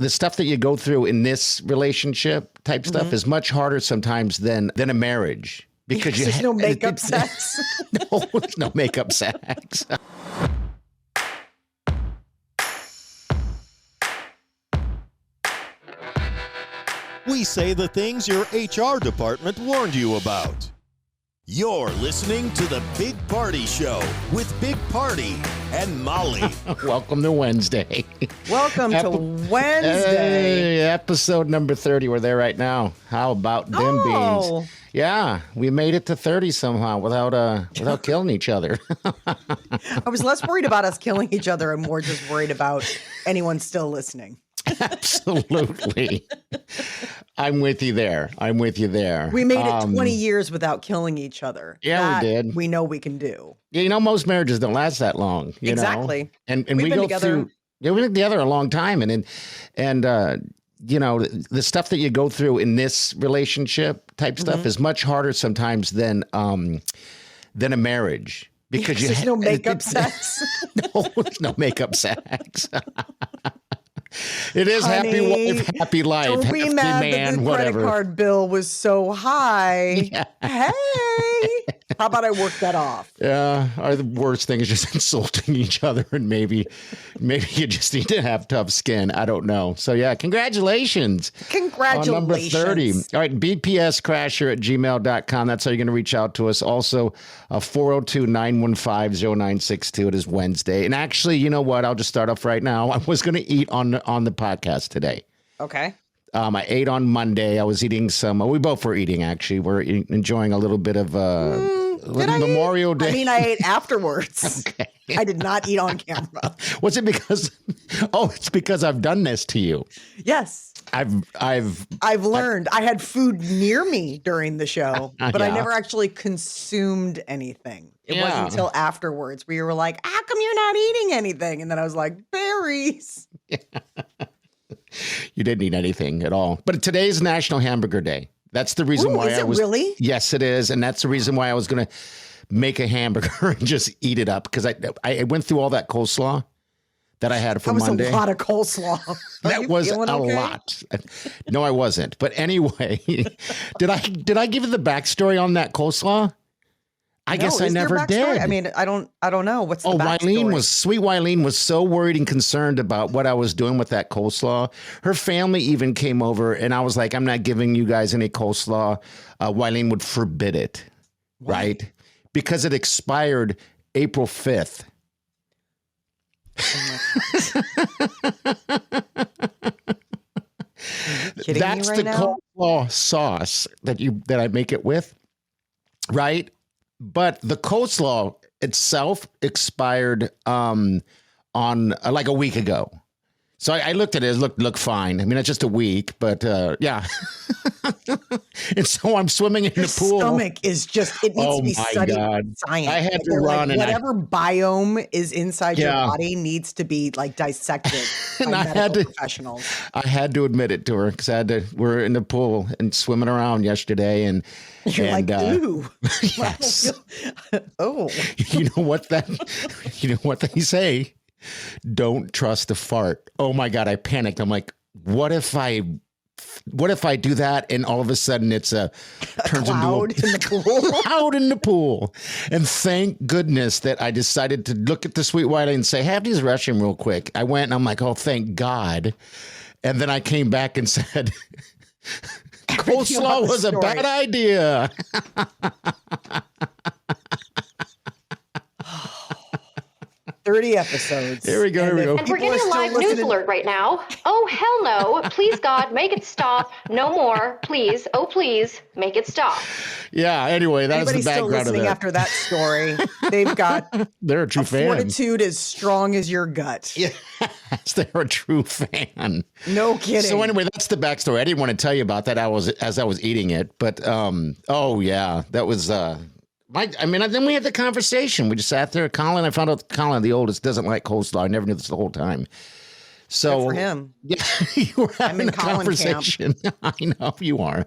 the stuff that you go through in this relationship type stuff is much harder sometimes than a marriage because there's no makeup sex. No, there's no makeup sex. We say the things your HR department warned you about. You're listening to The Big Party Show with Big Party and Molly. Welcome to Wednesday. Welcome to Wednesday. Hey, episode number 30. We're there right now. How about them beans? Yeah, we made it to 30 somehow without killing each other. I was less worried about us killing each other and more just worried about anyone still listening. Absolutely. I'm with you there. We made it 20 years without killing each other. Yeah, we did. We know we can do. Yeah, most marriages don't last that long. You exactly. know? And we go through. Yeah, we've been together a long time, and the stuff that you go through in this relationship type stuff is much harder sometimes than a marriage because there's no makeup sex. No, there's no makeup sex. It is Honey, happy wife, happy life. Don't be mad man, that the whatever. credit card bill was so high. Yeah. Hey, how about I work that off? Yeah, the worst thing is just insulting each other, and maybe you just need to have tough skin. I don't know. So yeah, congratulations. On number 30. All right, bpscrasher@gmail.com. That's how you're going to reach out to us. Also, 402-915-0962. It is Wednesday. And actually, you know what? I'll just start off right now. I was going to eat on the podcast today. Okay. I ate on Monday. I was eating we both were eating, actually. We're enjoying a little bit of Memorial Day. I mean, I ate afterwards. Okay. I did not eat on camera. Was it because? Oh, it's because I've done this to you. Yes. I've learned. I had food near me during the show, but I never actually consumed anything. It wasn't until afterwards where you were like, how come you're not eating anything? And then I was like, berries. Yeah. You didn't eat anything at all. But today's National Hamburger Day. That's the reason why I was. Really? Yes, it is. And that's the reason why I was going to make a hamburger and just eat it up. Because I went through all that coleslaw that I had for Monday. That was a lot of coleslaw. That was a lot. No, I wasn't. But anyway, did I give you the backstory on that coleslaw? I guess I never did. I mean, I don't know. What's the backstory? Sweet Wileen was so worried and concerned about what I was doing with that coleslaw. Her family even came over, and I was like, I'm not giving you guys any coleslaw. Wileen would forbid it, right? Because it expired April 5th. That's the coleslaw sauce that I make it with, right? But the coleslaw itself expired on like a week ago. So I looked at it. It looked fine. I mean, it's just a week, but yeah. And so I'm swimming in the pool. Stomach is just, it needs to be studied in science. I had to run. Like, whatever biome is inside your body needs to be like dissected by medical professionals. I had to admit it to her because we're in the pool and swimming around yesterday. And you're like, ooh. Yes. Oh. You know what they say? Don't trust a fart. Oh my God, I panicked. I'm like, what if I do that and all of a sudden it turns cloud into in the pool? Cloud in the pool. And thank goodness that I decided to look at the Sweet Wileen and say, have these restroom real quick. I went and I'm like, oh, thank God. And then I came back and said, coleslaw was a bad idea. 30 episodes. Here we go. And we're getting a live news alert right now. Oh, hell no. Please, God, make it stop. No more. Please. Oh, please, make it stop. Yeah, anyway, that's the background still listening of that. After that story, they've got they're a true fan. Fortitude as strong as your gut. Yes, they're a true fan. No kidding. So anyway, that's the backstory. I didn't want to tell you about that as I was eating it, but oh yeah, that was then we had the conversation. We just sat there. I found out Colin, the oldest, doesn't like coleslaw. I never knew this the whole time. So good for him. Yeah, you were having a conversation. I know you are.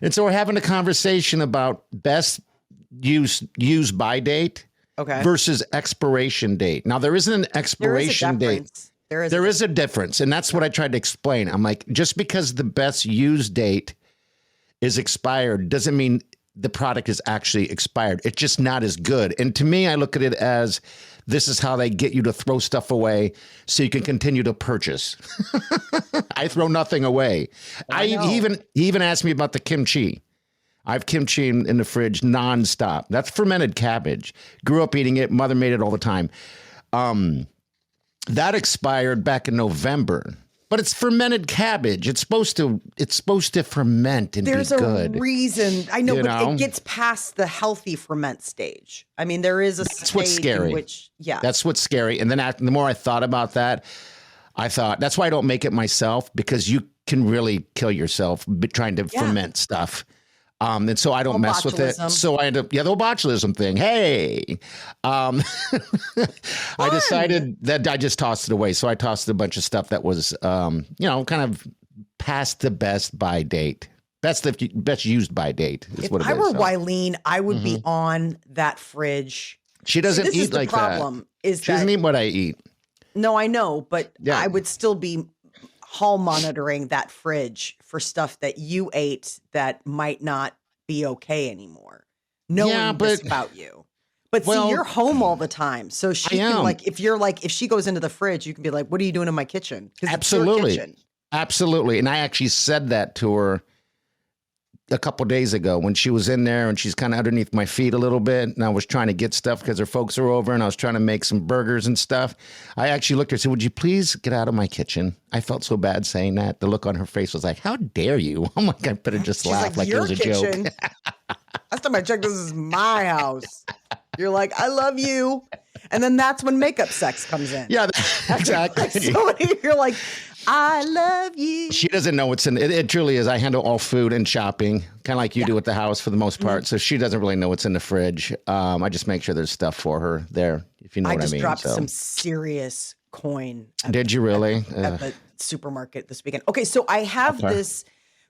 And so we're having a conversation about best use by date versus expiration date. Now there isn't an expiration date. There is a difference. And that's what I tried to explain. I'm like, just because the best use date is expired doesn't mean the product is actually expired. It's just not as good. And to me, I look at it as this is how they get you to throw stuff away so you can continue to purchase. I throw nothing away. He even asked me about the kimchi. I have kimchi in the fridge nonstop. That's fermented cabbage. Grew up eating it. Mother made it all the time. That expired back in November. But it's fermented cabbage. It's supposed to ferment and be good. There's a reason. I know, but it gets past the healthy ferment stage. I mean, there is That's what's scary. That's what's scary. And then the more I thought about that, I thought that's why I don't make it myself, because you can really kill yourself trying to ferment stuff. And so I don't mess with it. So I end up, the whole botulism thing. Hey, I decided that I just tossed it away. So I tossed a bunch of stuff that was, kind of past the best by date. Best used by date is if what it is. If I were Wileen, I would be on that fridge. She doesn't eat like that. She doesn't eat what I eat. No, I know, but I would still be hall monitoring that fridge for stuff that you ate that might not be okay anymore. Knowing this about you. But see, you're home all the time. So she can if she goes into the fridge, you can be like, what are you doing in my kitchen? Absolutely. It's your kitchen. Absolutely. And I actually said that to her a couple of days ago when she was in there and she's kind of underneath my feet a little bit. And I was trying to get stuff because her folks are over and I was trying to make some burgers and stuff. I actually looked at her and said, would you please get out of my kitchen? I felt so bad saying that. The look on her face was like, how dare you? I'm like, I better just laugh like it was a joke. Last time I checked, this is my house. You're like, I love you. And then that's when makeup sex comes in. Yeah, exactly. You're like, I love you. She doesn't know what's in it. It truly is. I handle all food and shopping, kind of like you do with the house for the most part. So she doesn't really know what's in the fridge. I just make sure there's stuff for her there, if you know what I mean. I just dropped some serious coin. Did you really? At the supermarket this weekend. Okay, so I have this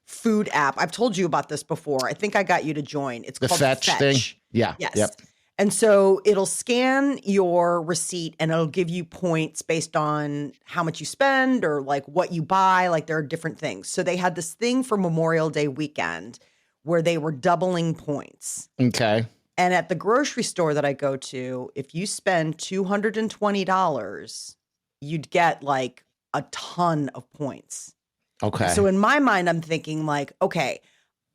food app. I've told you about this before. I think I got you to join. It's called Fetch thing. Yeah. Yes. Yep. And so it'll scan your receipt and it'll give you points based on how much you spend or like what you buy. Like there are different things. So they had this thing for Memorial Day weekend where they were doubling points. Okay. And at the grocery store that I go to, if you spend $220, you'd get like a ton of points. Okay. So in my mind, I'm thinking like, okay,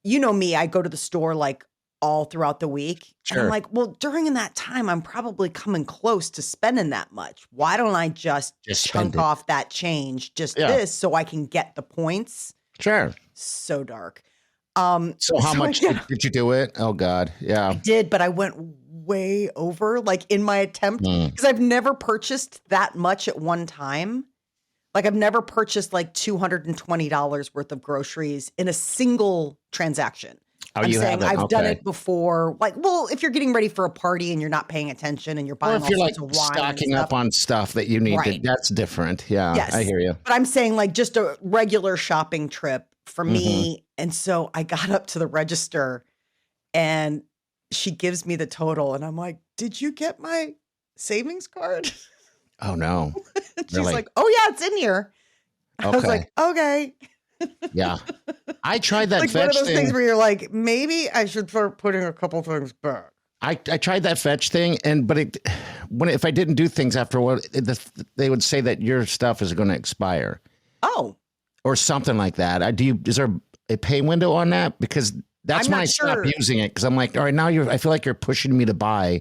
you know me, I go to the store like all throughout the week. Sure. And I'm like, well, during that time, I'm probably coming close to spending that much. Why don't I just chunk off that change, this, so I can get the points? Sure. So dark. So how much did you do it? Oh God. Yeah. I did, but I went way over like in my attempt because I've never purchased that much at one time. Like I've never purchased like $220 worth of groceries in a single transaction. I'm saying I've done it before. Like, well, if you're getting ready for a party and you're not paying attention and you're buying all sorts of wine, stocking up on stuff that you need, that's different. Yeah, yes. I hear you. But I'm saying like just a regular shopping trip for me. And so I got up to the register and she gives me the total and I'm like, did you get my savings card? Oh no. She's like, oh yeah, it's in here. I was like, okay. Yeah. I tried that like fetch one of those thing. things where you're like, maybe I should start putting a couple things back. I tried that fetch thing, if I didn't do things after a while, they would say that your stuff is going to expire. Oh. Or something like that. Is there a pay window on that? Because that's when I stopped using it. Because I'm like, all right, now I feel like you're pushing me to buy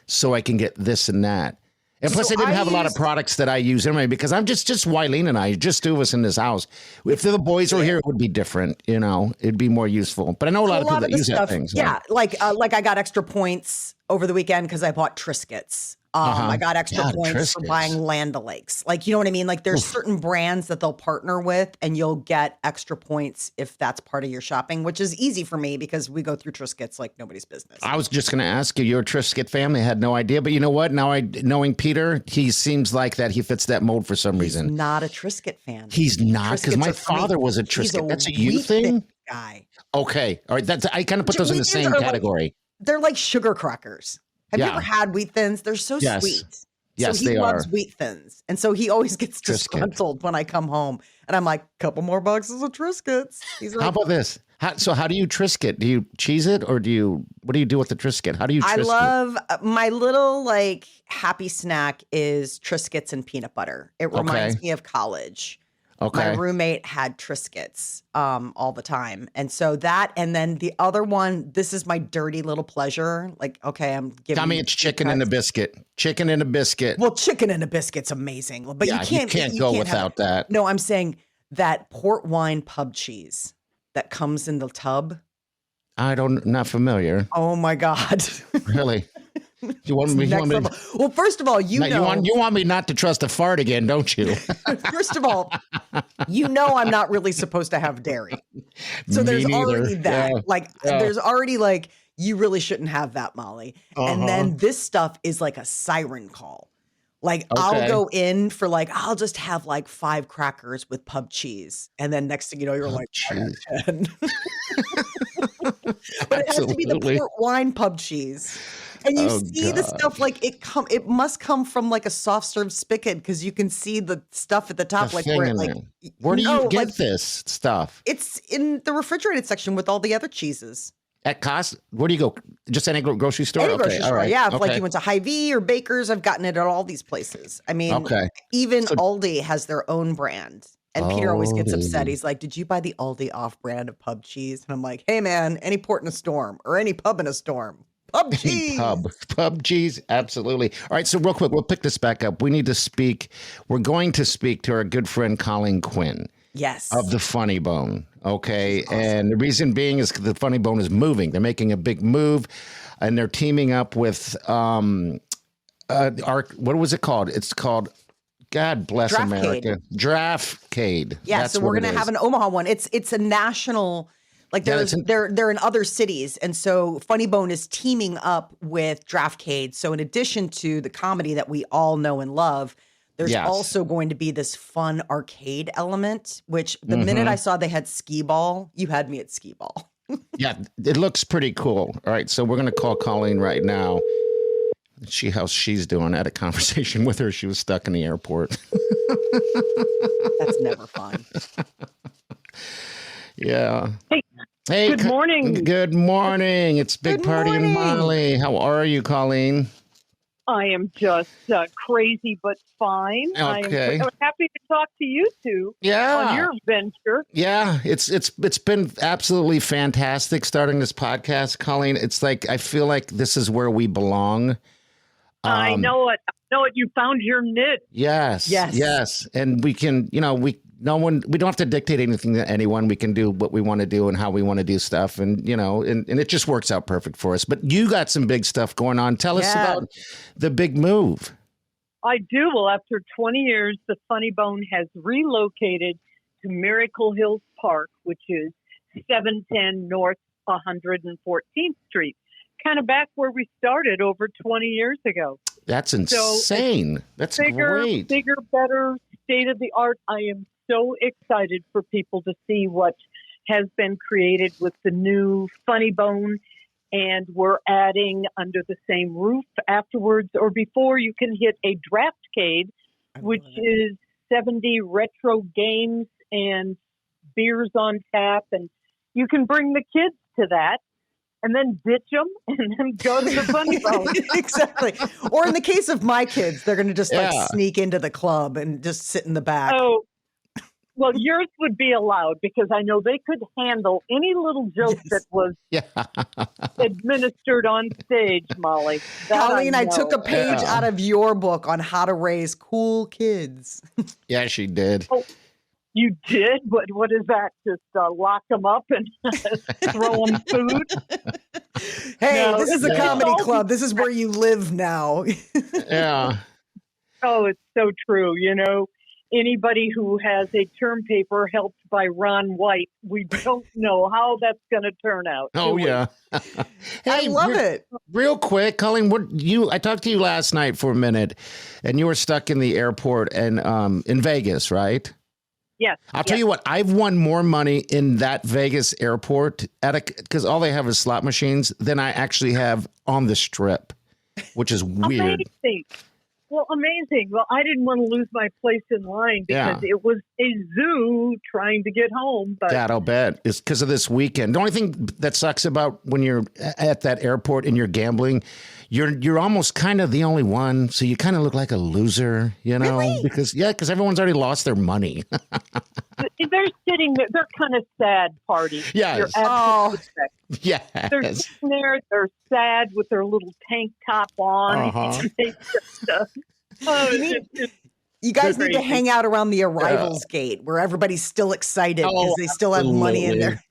so I can get this and that. And plus, I didn't have a lot of products that I use anyway, because I'm just Wileen and I, just two of us in this house. If the boys were here, it would be different. You know, it'd be more useful. But I know a lot of people that use that thing. So. Yeah, like I got extra points over the weekend because I bought Triscuits. I got extra points for buying Land O'Lakes. Like, you know what I mean? Like there's certain brands that they'll partner with and you'll get extra points if that's part of your shopping, which is easy for me because we go through Triscuits like nobody's business. I was just going to ask you, you're a Triscuit family. I had no idea. But you know what? Now knowing Peter, he seems like that he fits that mold for some reason. He's not a Triscuit fan. He's not, because my father was a Triscuit. That's a you thing? Guy. Okay. All right. I kind of put those in the same category. They're like sugar crackers. Have you ever had Wheat Thins? They're so sweet. Yes, so he they loves are. wheat thins. And so he always gets Triscuit. disgruntled when I come home. And I'm like, couple more boxes of Triscuits. He's like, How about this? How do you Triscuit? Do you cheese it or what do you do with the Triscuit? How do you Triscuit? I love my little like happy snack is Triscuits and peanut butter. It reminds me of college. Okay. My roommate had Triscuits all the time. And so that, and then the other one, this is my dirty little pleasure. Like, okay, I'm giving Tell me it's chicken and a biscuit. Chicken and a biscuit. Well, chicken and a biscuit's amazing. But yeah, you can't go without that. No, I'm saying that port wine pub cheese that comes in the tub. Not familiar. Oh my God. Really? You want me? Well, first of all, you want me not to trust a fart again, don't you? First of all, I'm not really supposed to have dairy. So there's already that. Yeah. There's already like, you really shouldn't have that, Molly. And then this stuff is like a siren call. Like I'll go in for like, I'll just have like 5 crackers with pub cheese. And then next thing you know, you're like, 10. But it has to be the port wine pub cheese. And you see the stuff like it must come from like a soft serve spigot because you can see the stuff at the top. Where do you get this stuff? It's in the refrigerated section with all the other cheeses. At cost? Where do you go? Just any grocery store? Any grocery store, yeah. If like you went to Hy-Vee or Baker's, I've gotten it at all these places. I mean, even Aldi has their own brand. And Peter always gets upset. He's like, did you buy the Aldi off-brand of pub cheese? And I'm like, hey, man, any port in a storm or any pub in a storm. Pub cheese. Pub cheese. Absolutely. All right. So real quick, we'll pick this back up. We're going to speak to our good friend, Colleen Quinn. Yes. Of the Funny Bone. Okay. Awesome. And the reason being is the Funny Bone is moving. They're making a big move and they're teaming up with, what was it called? It's called, God bless Draftcade. America. Draftcade. Yeah. So we're going to have an Omaha one. It's a national. Like they're in other cities. And so Funny Bone is teaming up with Draftcade. So in addition to the comedy that we all know and love, there's also going to be this fun arcade element, which the minute I saw they had skee ball, you had me at skee ball. Yeah, it looks pretty cool. All right. So we're going to call Colleen right now. See how she's doing. I had a conversation with her. She was stuck in the airport. That's never fun. Yeah. Hey, good morning. Good morning. It's Big Party and Molly. How are you, Colleen? I am just crazy, but fine. Okay. I'm happy to talk to you two on your venture. Yeah, it's been absolutely fantastic starting this podcast, Colleen. It's like I feel like this is where we belong. I know it. You found your niche. Yes. And we can, we don't have to dictate anything to anyone. We can do what we want to do and how we want to do stuff. And, and it just works out perfect for us. But you got some big stuff going on. Tell us about the big move. I do. Well, after 20 years, the Funny Bone has relocated to Miracle Hills Park, which is 710 North 114th Street. Kind of back where we started over 20 years ago. That's insane. That's great. Bigger, better, state of the art. I am so excited for people to see what has been created with the new Funny Bone. And we're adding under the same roof afterwards or before you can hit a Draftcade, which is 70 retro games and beers on tap. And you can bring the kids to that. And then ditch them and then go to the Funny Bone. Exactly. Or in the case of my kids, they're going to just sneak into the club and just sit in the back. Oh, well, yours would be allowed because I know they could handle any little joke that was administered on stage, Molly. Colleen, I took a page out of your book on how to raise cool kids. Yeah, she did. Oh. You did? What is that? Just lock them up and throw them food? Hey, this is a comedy club. This is where you live now. Yeah. Oh, it's so true. Anybody who has a term paper helped by Ron White, we don't know how that's going to turn out. Oh, yeah. Hey, I love it. Real quick, Colleen, I talked to you last night for a minute, and you were stuck in the airport and in Vegas, right? Yes. I'll tell you what, I've won more money in that Vegas airport because all they have is slot machines than I actually have on the Strip, which is weird. Amazing. Well, amazing. Well, I didn't want to lose my place in line because it was a zoo trying to get home. But God, I'll bet. It's because of this weekend. The only thing that sucks about when you're at that airport and you're gambling, you're almost kind of the only one. So you kind of look like a loser, you know? Really? Because everyone's already lost their money. they're sitting there. They're kind of sad party. Yes. You're absolutely correct. Yes. They're sitting there. They're sad with their little tank top on. They just, you guys need to hang out around the arrivals gate where everybody's still excited because they still have money in there.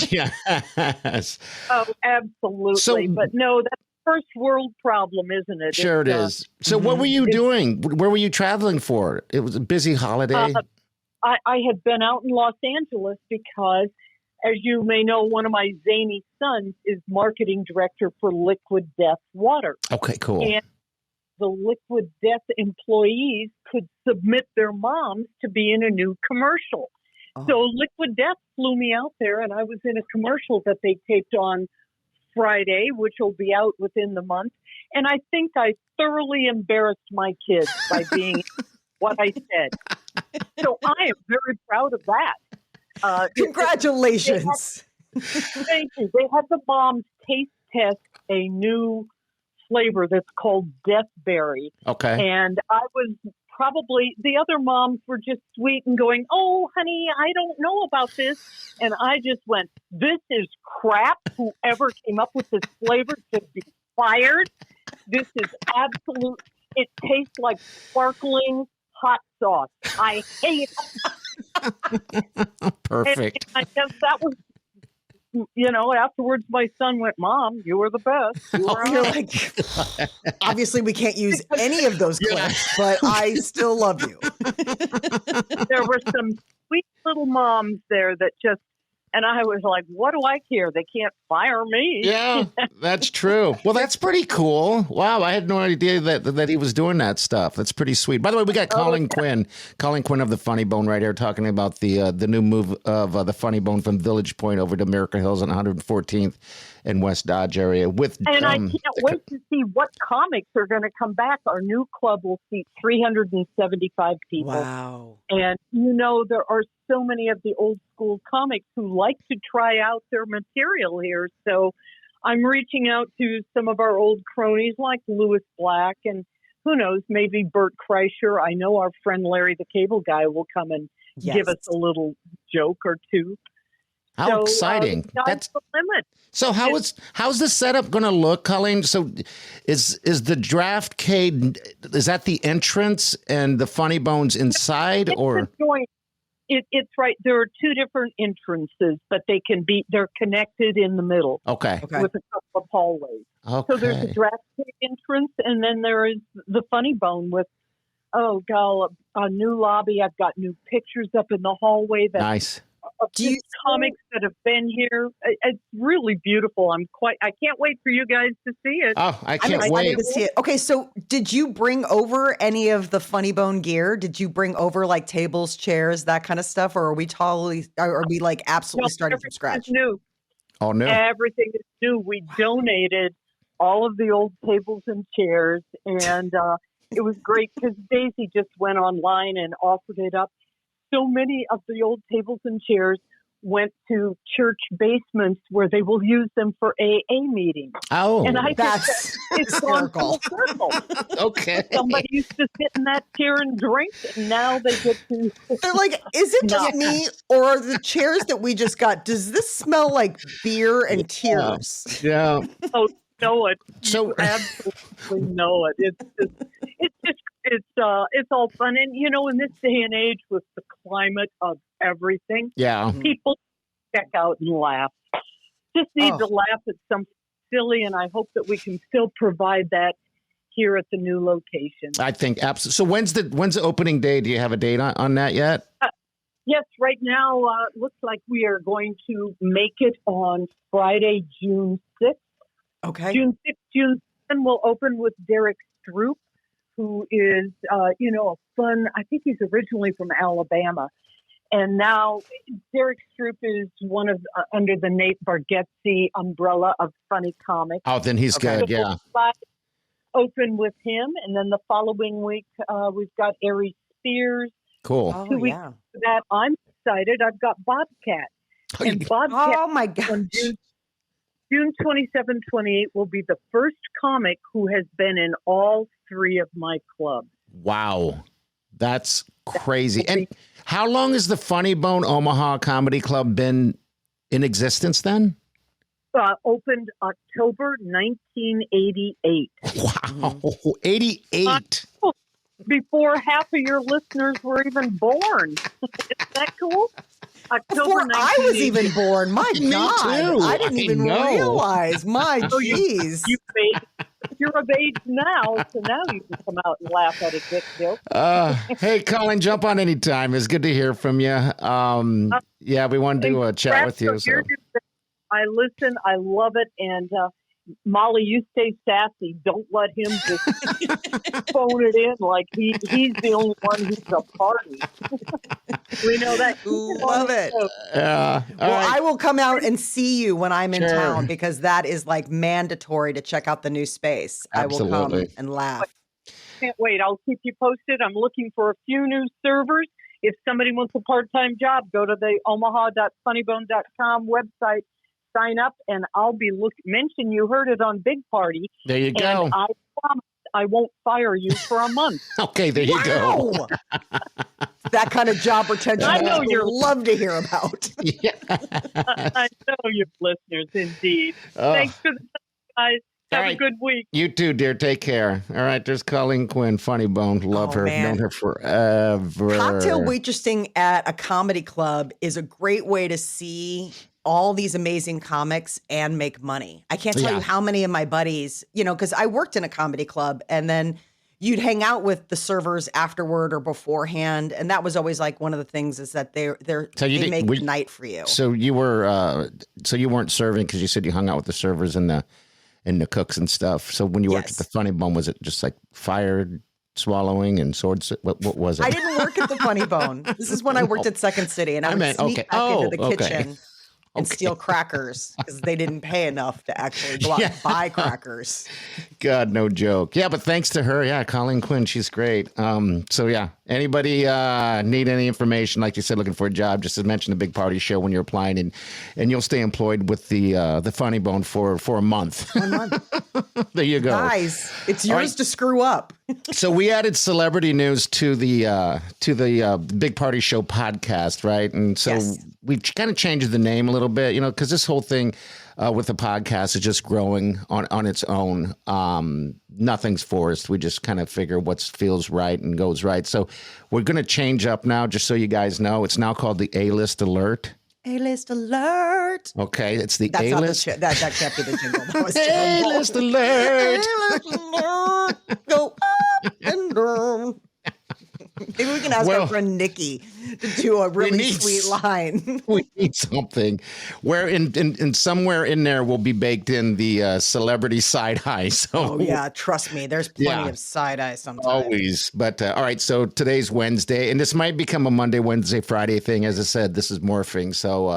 Yes. Oh, absolutely. So, but no, that's a first world problem, isn't it? Sure it is. So what were you doing? Where were you traveling for? It was a busy holiday. I had been out in Los Angeles because, as you may know, one of my zany sons is marketing director for Liquid Death Water. Okay, cool. And the Liquid Death employees could submit their moms to be in a new commercial. So Liquid Death flew me out there, and I was in a commercial that they taped on Friday, which will be out within the month. And I think I thoroughly embarrassed my kids by being what I said. So I am very proud of that. Congratulations. Thank you. They had the moms taste test a new flavor that's called Deathberry. Okay. And I was probably, the other moms were just sweet and going, "Oh, honey, I don't know about this." And I just went, "This is crap. Whoever came up with this flavor should be fired. This is absolute. It tastes like sparkling hot sauce. I hate it." Perfect. And I guess that was, afterwards my son went, "Mom, you were the best." You're like, obviously we can't use any of those clips, but I still love you. There were some sweet little moms there that just, and I was like, what do I care? They can't fire me. Yeah, that's true. Well, that's pretty cool. Wow, I had no idea that he was doing that stuff. That's pretty sweet. By the way, we got Colleen Quinn of the Funny Bone right here talking about the new move of the Funny Bone from Village Point over to America Hills on 114th and West Dodge area. And I can't wait to see what comics are going to come back. Our new club will seat 375 people. Wow. And, there are so many of the old school comics who like to try out their material here. So I'm reaching out to some of our old cronies like Lewis Black and who knows, maybe Bert Kreischer. I know our friend Larry the Cable Guy will come and give us a little joke or two. How exciting. That's the limit. So how's the setup going to look, Colleen? So is the Draftcade, is that the entrance and the Funny Bones inside or? It's right. There are two different entrances, but they're connected in the middle. Okay. With a couple of hallways. Okay. So there's a Draftcade entrance, and then there is the Funny Bone with, a new lobby. I've got new pictures up in the hallway. Nice. Do you comics that have been here? It's really beautiful. I can't wait for you guys to see it. Oh, I can't wait to see it. Okay, so did you bring over any of the Funny Bone gear? Did you bring over like tables, chairs, that kind of stuff, or are we absolutely starting from scratch? New. Oh no, everything is new. We donated all of the old tables and chairs, and it was great because Daisy just went online and offered it up. So many of the old tables and chairs went to church basements where they will use them for AA meetings. Oh, and I that's it's gone full circle. Okay. Somebody used to sit in that chair and drink, and now they get to. They're like, is it just me, or are the chairs that we just got? Does this smell like beer and tears? Yeah. Oh, know it. So you absolutely know it. It's all fun, and in this day and age with the climate of everything, people check out and laugh. Just need to laugh at something silly, and I hope that we can still provide that here at the new location. I think absolutely. So when's the opening day? Do you have a date on that yet? Yes, right now looks like we are going to make it on Friday, June 6th. Okay. June 6th, June 7th, we'll open with Derek Stroop, who is, a fun, I think he's originally from Alabama. And now Derek Stroop is one of, under the Nate Bargatze umbrella of funny comics. Oh, then he's good, yeah. open with him, and then the following week we've got Aries Spears. Cool. 2 weeks after that, I'm excited. I've got Bobcat. And Bobcat, oh my gosh. on June 27, 28 will be the first comic who has been in all 3 of my clubs. Wow. That's crazy. And how long has the Funny Bone Omaha Comedy Club been in existence then? Opened October 1988. Wow. 88. Before half of your listeners were even born. Isn't that cool? Before I was even born. My Me God. too. I didn't even realize. My jeez. You're of age now, so now you can come out and laugh at a dick joke. Hey, Colleen, jump on anytime. It's good to hear from you. Yeah, we wanted to chat with you. So. I listen. I love it. And Molly, you stay sassy. Don't let him just phone it in like he's the only one who's a party. We know that. Love it. Well, right. I will come out and see you when I'm in town because that is like mandatory to check out the new space. Absolutely. I will come and laugh. Can't wait. I'll keep you posted. I'm looking for a few new servers. If somebody wants a part-time job, go to the omaha.funnybone.com website. Sign up, and I'll be mention you heard it on Big Party. There you go. And I promise I won't fire you for a month. Okay, there you go. That kind of job retention I know you'd love to hear about. Yeah. I know your listeners, indeed. Thanks for the time, guys. Have a good week. You too, dear. Take care. All right, there's Colleen Quinn, Funny Bone. Love her. Man. Known her forever. Cocktail waitressing at a comedy club is a great way to see all these amazing comics and make money. I can't tell you how many of my buddies, because I worked in a comedy club and then you'd hang out with the servers afterward or beforehand. And that was always like one of the things is that they make the night for you. So you were, you weren't serving because you said you hung out with the servers and the cooks and stuff. So when you worked at the Funny Bone, was it just like fire swallowing and swords? What was it? I didn't work at the Funny Bone. This is when I worked at Second City and I would sneak back into the kitchen. And steal crackers because they didn't pay enough to actually go out and buy crackers. God, no joke. Yeah, but thanks to her, Colleen Quinn, she's great. Anybody need any information, like you said, looking for a job, just to mention the Big Party Show when you're applying, and you'll stay employed with the Funny Bone for a month. 1 month. There you go. Guys, it's yours to screw up. So we added celebrity news to the Big Party Show podcast, right? And so we kind of changed the name a little bit, because this whole thing with the podcast is just growing on its own. Nothing's forced. We just kind of figure what feels right and goes right. So we're going to change up now, just so you guys know. It's now called the A-List Alert. A-List Alert. Okay, it's the That's A-List. That can't be the jingle. That was A-List Alert. A-List Alert. Go up and down. Maybe we can ask our friend Nikki to do a really sweet line. We need something where in somewhere in there will be baked in the celebrity side eye. So trust me, there's plenty of side eye sometimes. Always. But all right, so today's Wednesday, and this might become a Monday, Wednesday, Friday thing. As I said, this is morphing. So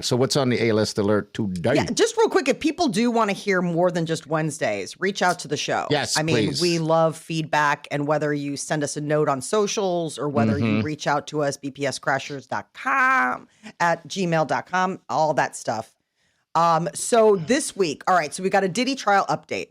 so what's on the A-List Alert today? Yeah, just real quick, if people do want to hear more than just Wednesdays, reach out to the show. Yes, I mean, please. We love feedback, and whether you send us a note on socials or whether you reach out to us, bpscrashers.com, @gmail.com, all that stuff. So this week, all right, so we got a Diddy trial update.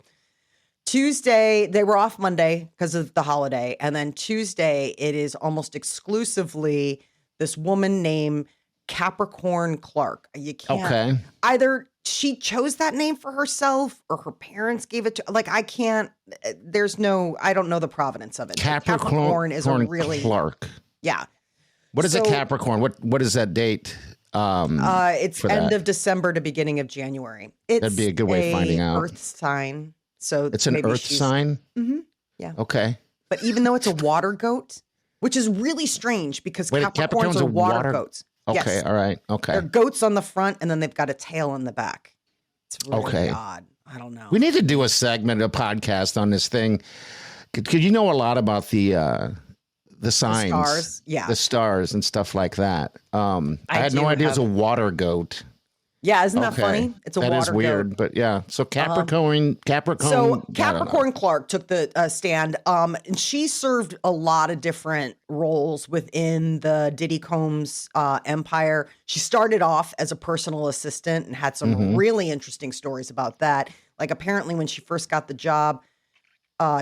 Tuesday, they were off Monday because of the holiday. And then Tuesday, it is almost exclusively this woman named Capricorn Clark. You can't either she chose that name for herself or her parents gave it to, I can't, I don't know the providence of it. Capricorn is a really Clark. Yeah. What is a Capricorn? What is that date? It's end of December to beginning of January. That'd be a good way of finding out. Earth sign. So it's an Earth sign? Mm-hmm. Yeah. Okay. But even though it's a water goat, which is really strange because Capricorns are water goats. Okay, yes. All right. Okay. They're goats on the front and then they've got a tail on the back. It's really odd. I don't know. We need to do a segment, a podcast on this thing. Could you know a lot about the signs? The stars, yeah. The stars and stuff like that. I had no idea it was a water goat. Yeah, isn't that funny? It's a that water is weird, goat. but yeah. So Capricorn. So Capricorn Clark took the stand, and she served a lot of different roles within the Diddy Combs empire. She started off as a personal assistant and had some really interesting stories about that. Like apparently when she first got the job,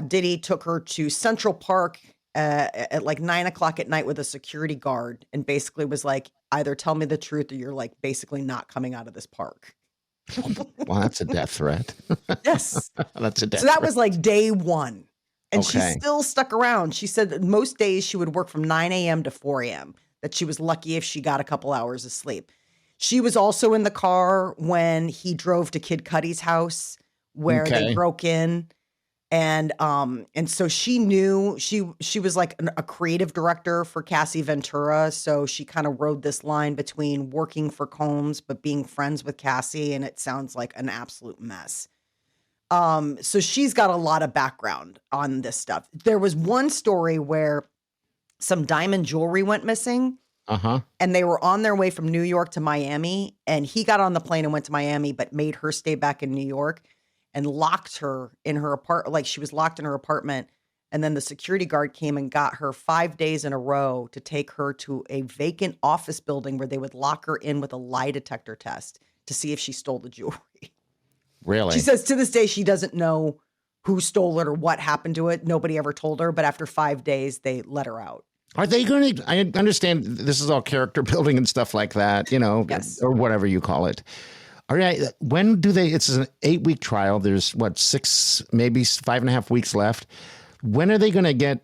Diddy took her to Central Park at like 9:00 at night with a security guard and basically was like, either tell me the truth or you're like basically not coming out of this park. Well, that's a death threat. Yes. That's a death So that threat. was like day one. And she Okay. still stuck around. She said that most days she would work from 9 a.m. to 4 a.m., that she was lucky if she got a couple hours of sleep. She was also in the car when he drove to Kid Cudi's house where they broke in. And so she knew she was like a creative director for Cassie Ventura. So she kind of rode this line between working for Combs, but being friends with Cassie. And it sounds like an absolute mess. So she's got a lot of background on this stuff. There was one story where some diamond jewelry went missing. And they were on their way from New York to Miami. And he got on the plane and went to Miami, but made her stay back in New York. And locked her in her apartment, like she was locked in her apartment. And then the security guard came and got her 5 days in a row to take her to a vacant office building where they would lock her in with a lie detector test to see if she stole the jewelry. Really? She says to this day, she doesn't know who stole it or what happened to it. Nobody ever told her. But after 5 days, they let her out. Are they going to? I understand this is all character building and stuff like that, Yes. or whatever you call it. All right. When do they? It's an 8-week trial. There's 6, maybe 5.5 weeks left. When are they going to get?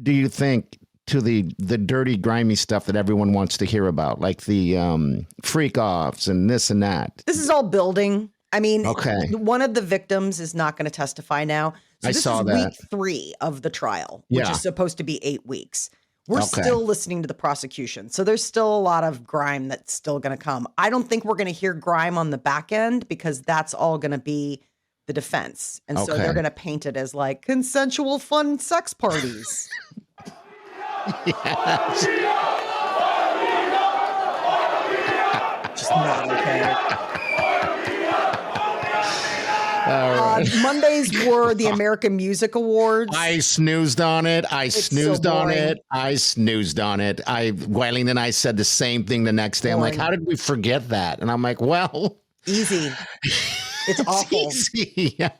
Do you think to the dirty, grimy stuff that everyone wants to hear about, like the freak offs and this and that? This is all building. I mean, Okay. One of the victims is not going to testify now. So I this saw is that. week 3 of the trial, which Yeah. is supposed to be 8 weeks. We're Okay. still listening to the prosecution. So there's still a lot of grime that's still going to come. I don't think we're going to hear grime on the back end because that's all going to be the defense. And so Okay. they're going to paint it as like consensual fun sex parties. Yes. Just not okay. Mondays were the American Music Awards. I snoozed on it. so boring. Wileen and I said the same thing the next day. I'm like, Boring. how did we forget that? And I'm like, well, Easy. It's awful. easy. Yeah.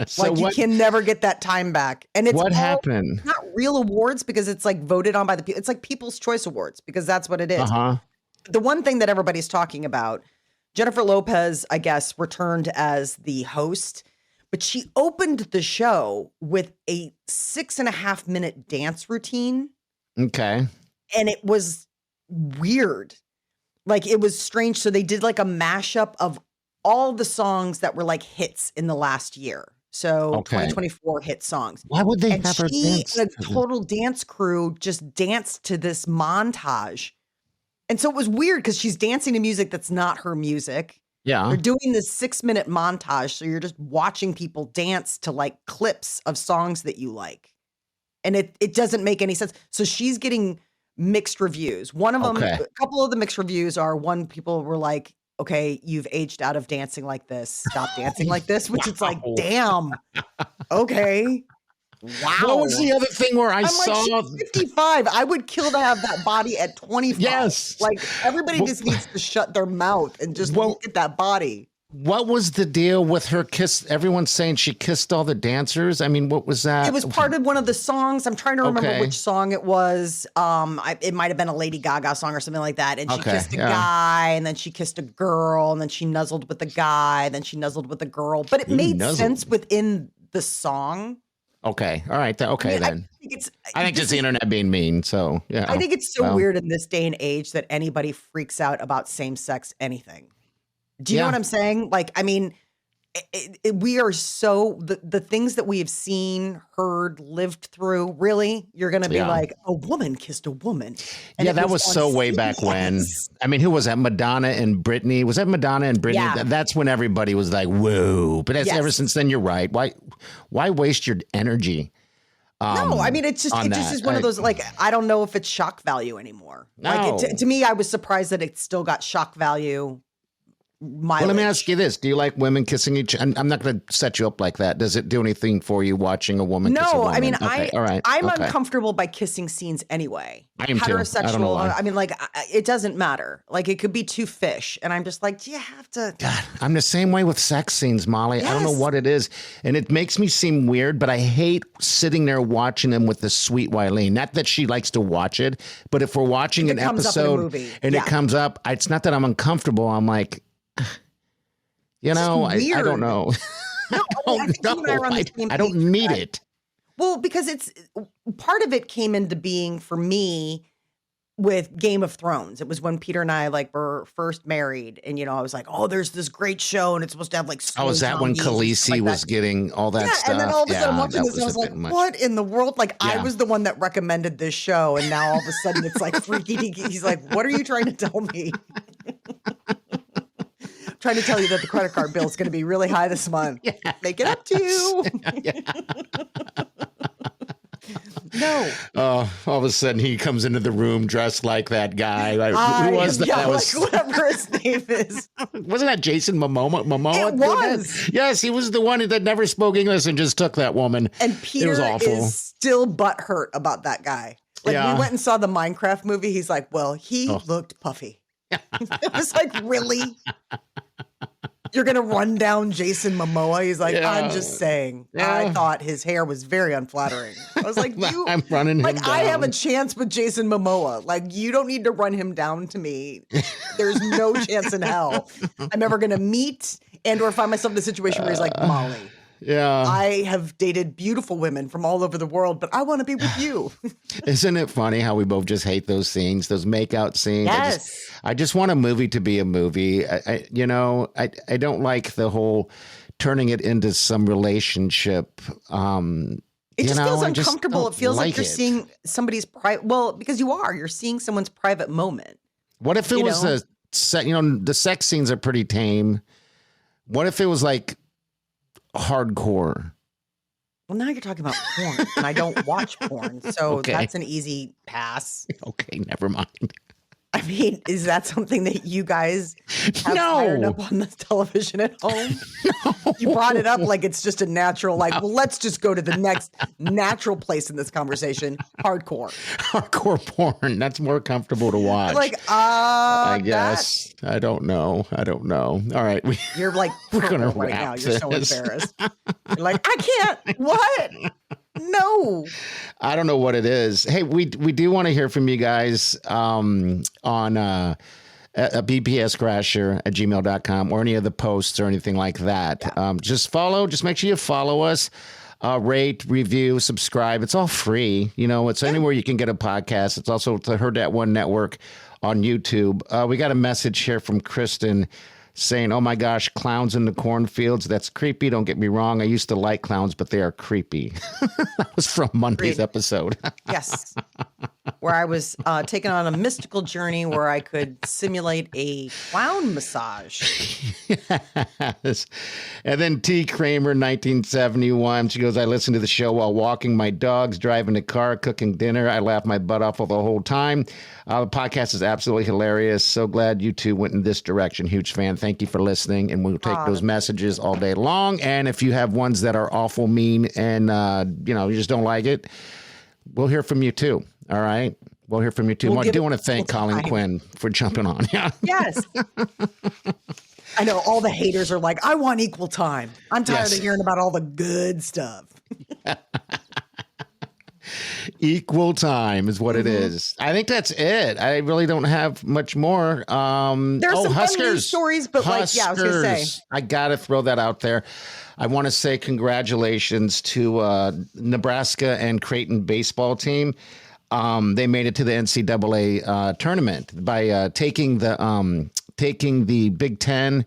So Like you can never get that time back. And it's what all happened? not real awards because it's like voted on by the people. It's like People's Choice Awards because that's what it is. The one thing that everybody's talking about, Jennifer Lopez, I guess, returned as the host, but she opened the show with a 6.5 minute dance routine. Okay. And it was weird. Like it was strange. So they did like a mashup of all the songs that were like hits in the last year. So 2024 hit songs. Why would they And have her dance? and a total dance crew just danced to this montage. And so it was weird because she's dancing to music that's not her music. Yeah. They're doing this 6-minute montage. So you're just watching people dance to like clips of songs that you like. And it doesn't make any sense. So she's getting mixed reviews. One of them, a couple of the mixed reviews are people were like, okay, you've aged out of dancing like this. Stop dancing like this, which it's like, damn. Okay. Wow. What was the other thing where I'm saw? like, she's 55. I would kill to have that body at 25. Yes. Like everybody just needs to shut their mouth and just look at that body. What was the deal with her kiss? Everyone's saying she kissed all the dancers. I mean, what was that? It was part of one of the songs. I'm trying to remember which song it was. It might have been a Lady Gaga song or something like that. And she kissed a guy, and then she kissed a girl, and then she nuzzled with a guy, then she nuzzled with a girl. But it made sense within the song. Okay. All right. Okay, then. I think just the internet being mean. So, yeah. I think it's so weird in this day and age that anybody freaks out about same-sex anything. Do you know what I'm saying? Like, I mean, we are so, the things that we have seen, heard, lived through, really, you're going to be like, a woman kissed a woman. And that was so way back when. I mean, who was that? Madonna and Britney? Was that Madonna and Britney? Yeah. That's when everybody was like, whoa. But ever since then, you're right. Why waste your energy? No, I mean, it just is one of those, like, I don't know if it's shock value anymore. No. Like, to me, I was surprised that it still got shock value mileage. Well, let me ask you this. Do you like women kissing each other? I'm not going to set you up like that. Does it do anything for you watching a woman kiss a woman? No, I mean, okay, all right, I'm uncomfortable by kissing scenes anyway. I am heterosexual. Too. I don't know why. I mean, like, it doesn't matter. Like, it could be two fish. And I'm just like, do you have to? God, I'm the same way with sex scenes, Molly. Yes. I don't know what it is. And it makes me seem weird, but I hate sitting there watching them with the sweet Wileen. Not that she likes to watch it, but if we're watching an episode and it comes up, it's not that I'm uncomfortable. I'm like, you know, I don't know. No, I don't need it. Well, because it's part of it came into being for me with Game of Thrones. It was when Peter and I were first married, and I was like, "Oh, there's this great show, and it's supposed to have like." Oh, is that when Khaleesi was getting all that stuff? And then all of a sudden, I'm watching this, and I was like, "What in the world?" Like, I was the one that recommended this show, and now all of a sudden, it's like freaky deaky. He's like, "What are you trying to tell me?" Trying to tell you that the credit card bill is going to be really high this month. Yeah. Make it up to you. No. All of a sudden he comes into the room dressed like that guy. Who was that? Yeah, that was whatever his name is. Wasn't that Jason Momoa? It was. Yes, he was the one that never spoke English and just took that woman. And Peter is still butthurt about that guy. Like, we went and saw the Minecraft movie. He's like, well, he looked puffy. It was like, really? You're going to run down Jason Momoa? He's like, I'm just saying. I thought his hair was very unflattering. I was like, I'm running him down. I have a chance with Jason Momoa. Like, you don't need to run him down to me. There's no chance in hell I'm ever going to meet or find myself in a situation where he's like, Molly. Yeah. I have dated beautiful women from all over the world, but I want to be with you. Isn't it funny how we both just hate those scenes, those makeout scenes? Yes. I just want a movie to be a movie. I don't like the whole turning it into some relationship. It just feels uncomfortable. It feels like you're seeing somebody's private. Well, because you're seeing someone's private moment. What if it was the sex scenes are pretty tame. What if it was like hardcore? Well, now you're talking about porn, and I don't watch porn, so that's an easy pass. Okay, never mind. I mean, is that something that you guys have fired up on the television at home? No. You brought it up like it's just a natural, well, let's just go to the next natural place in this conversation. Hardcore. Hardcore porn. That's more comfortable to watch. I guess. I don't know. All right. You're like, we're going to right now. You're so embarrassed. You're like, I can't. What? No. I don't know what it is. Hey, we do want to hear from you guys on a bpscrasher@gmail.com or any of the posts or anything like that. Yeah. Just make sure you follow us, rate, review, subscribe. It's all free. It's anywhere you can get a podcast. It's also the Hurrdat One Network on YouTube. We got a message here from Kristen saying, oh my gosh, clowns in the cornfields. That's creepy. Don't get me wrong. I used to like clowns, but they are creepy. That was from Monday's episode. Yes. Where I was taken on a mystical journey where I could simulate a clown massage. Yes. And then T. Kramer, 1971. She goes, I listened to the show while walking my dogs, driving the car, cooking dinner. I laughed my butt off the whole time. The podcast is absolutely hilarious. So glad you two went in this direction. Huge fan. Thank you for listening. And we'll take those messages all day long. And if you have ones that are awful mean and, you just don't like it, we'll hear from you too. All right. We'll hear from you too. I do want to thank Colleen Quinn for jumping on. Yeah. Yes. I know all the haters are like, I want equal time. I'm tired of hearing about all the good stuff. Equal time is what it is. I think that's it. I really don't have much more. There's some fun news stories, but I was going to say. I got to throw that out there. I want to say congratulations to Nebraska and Creighton baseball team. They made it to the NCAA tournament by taking the Big Ten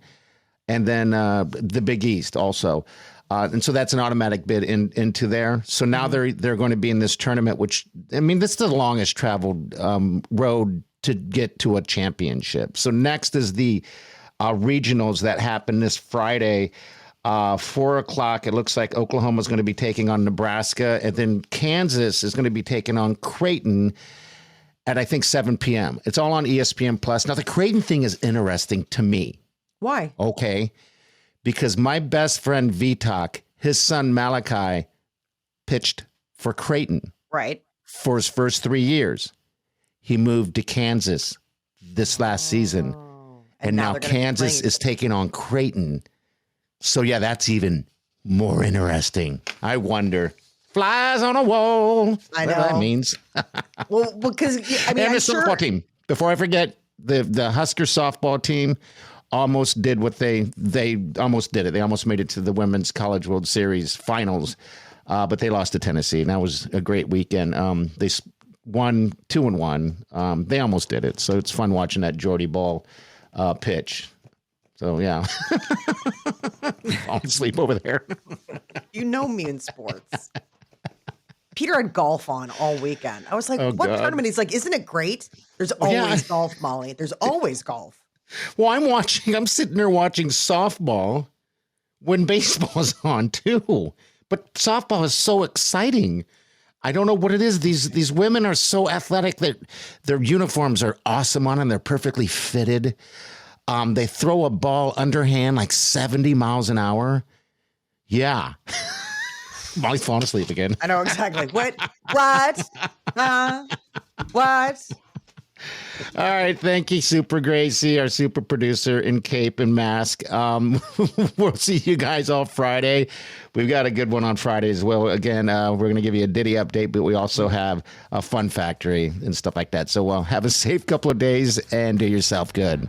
and then the Big East also. And so that's an automatic bid into there. So now they're going to be in this tournament, which, I mean, this is the longest traveled road to get to a championship. So next is the regionals that happen this Friday, 4:00. It looks like Oklahoma's going to be taking on Nebraska, and then Kansas is going to be taking on Creighton at, I think, 7 p.m. It's all on ESPN Plus. Now, the Creighton thing is interesting to me. Why? Okay. Because my best friend Vitak, his son Malachi, pitched for Creighton. Right. For his first 3 years. He moved to Kansas this last season. And now Kansas is taking on Creighton. So, yeah, that's even more interesting. I wonder. Flies on a wall. I know. What that means. Well, because, I mean, and the softball team. Before I forget, the Husker softball team almost did what they almost did it. They almost made it to the Women's College World Series finals, but they lost to Tennessee. And that was a great weekend. They won 2-1. They almost did it. So it's fun watching that Jordy Ball pitch. So, yeah. Falling asleep over there. You know me in sports. Peter had golf on all weekend. I was like, what God. tournament? He's like, isn't it great? There's always golf, Molly. There's always golf. Well, I'm sitting there watching softball when baseball's on too. But softball is so exciting. I don't know what it is. These women are so athletic that their uniforms are awesome on them. They're perfectly fitted. They throw a ball underhand like 70 miles an hour. Yeah. Molly's falling asleep again. I know exactly. What? What? What? All right. Thank you, Super Gracie, our super producer in cape and mask. We'll see you guys all Friday. We've got a good one on Friday as well. Again, we're going to give you a Diddy update, but we also have a fun factory and stuff like that. So have a safe couple of days and do yourself good.